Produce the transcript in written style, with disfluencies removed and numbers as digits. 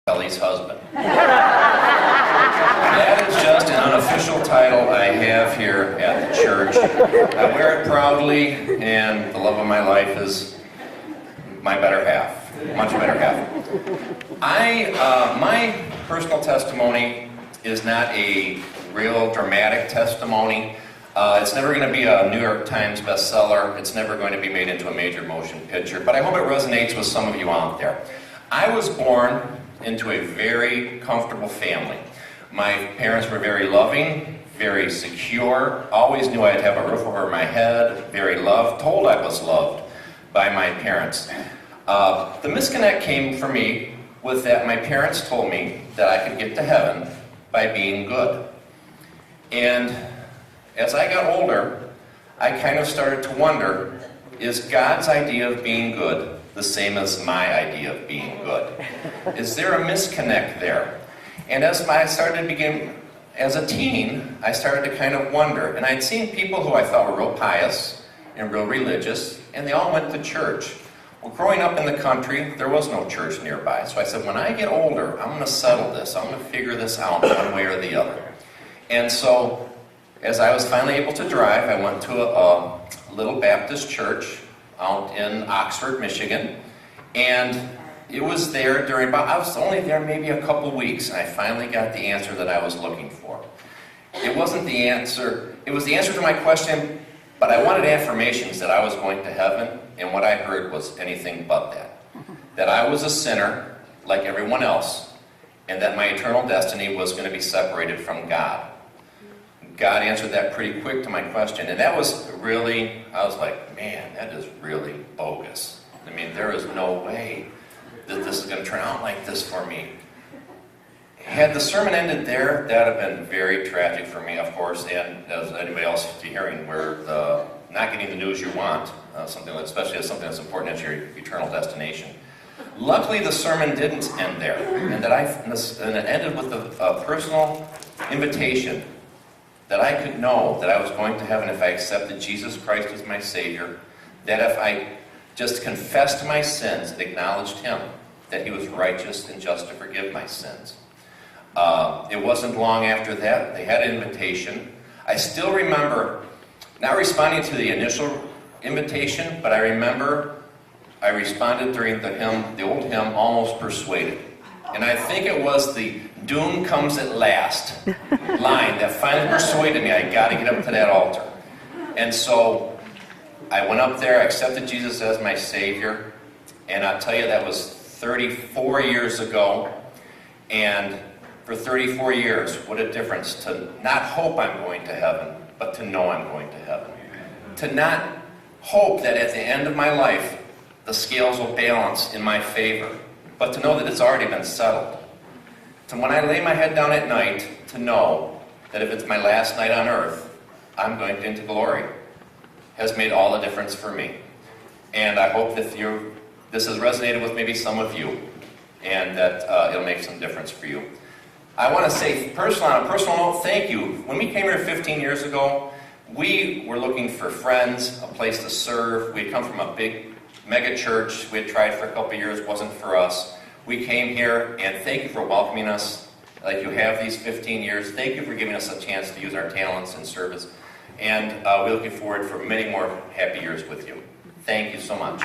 Kelly's husband. That is just an unofficial title I have here at the church. I wear it proudly, and the love of my life is my better half, much better half. My personal testimony is not a real dramatic testimony. It's never going to be a New York Times bestseller. It's never going to be made into a major motion picture, but I hope it resonates with some of you out there. I was born into a very comfortable family. My parents were very loving, very secure, always knew I'd have a roof over my head, very loved, told I was loved by my parents. The misconnect came for me with that my parents told me that I could get to heaven by being good. And as I got older, I kind of started to wonder, is God's idea of being good the same as my idea of being good? Is there a misconnect there? And as a teen, I started to kind of wonder. And I'd seen people who I thought were real pious and real religious, and they all went to church. Well, growing up in the country, there was no church nearby. So I said, when I get older, I'm going to settle this. I'm going to figure this out one way or the other. And so, as I was finally able to drive, I went to a little Baptist church out in Oxford, Michigan. And it was there I was only there maybe a couple weeks, and I finally got the answer that I was looking for. It wasn't the answer, it was the answer to my question, but I wanted affirmations that I was going to heaven, and what I heard was anything but that. That I was a sinner, like everyone else, and that my eternal destiny was going to be separated from God. God answered that pretty quick to my question, and that was really, I was like, man, that is really bogus. I mean, there is no way that this is going to turn out like this for me. Had the sermon ended there, that would have been very tragic for me, of course, and as anybody else is hearing, where not getting the news you want, especially as something that's important as your eternal destination. Luckily, the sermon didn't end there, and it ended with a personal invitation that I could know that I was going to heaven if I accepted Jesus Christ as my Savior, that if I just confessed my sins and acknowledged Him, that He was righteous and just to forgive my sins. It wasn't long after that, they had an invitation. I still remember not responding to the initial invitation, but I remember I responded during the old hymn, Almost Persuaded. And I think it was the doom comes at last line that finally persuaded me I got to get up to that altar. And so I went up there, I accepted Jesus as my Savior, and I'll tell you that was 34 years ago. And for 34 years, what a difference to not hope I'm going to heaven, but to know I'm going to heaven. To not hope that at the end of my life, the scales will balance in my favor, but to know that it's already been settled. So when I lay my head down at night, to know that if it's my last night on earth, I'm going into glory, has made all the difference for me. And I hope that this has resonated with maybe some of you, and that it'll make some difference for you. I want to say, on a personal note, thank you. When we came here 15 years ago, we were looking for friends, a place to serve. We had come from a big mega church. We had tried for a couple of years, wasn't for us. We came here, and thank you for welcoming us like you have these 15 years. Thank you for giving us a chance to use our talents in service. And we're looking forward for many more happy years with you. Thank you so much.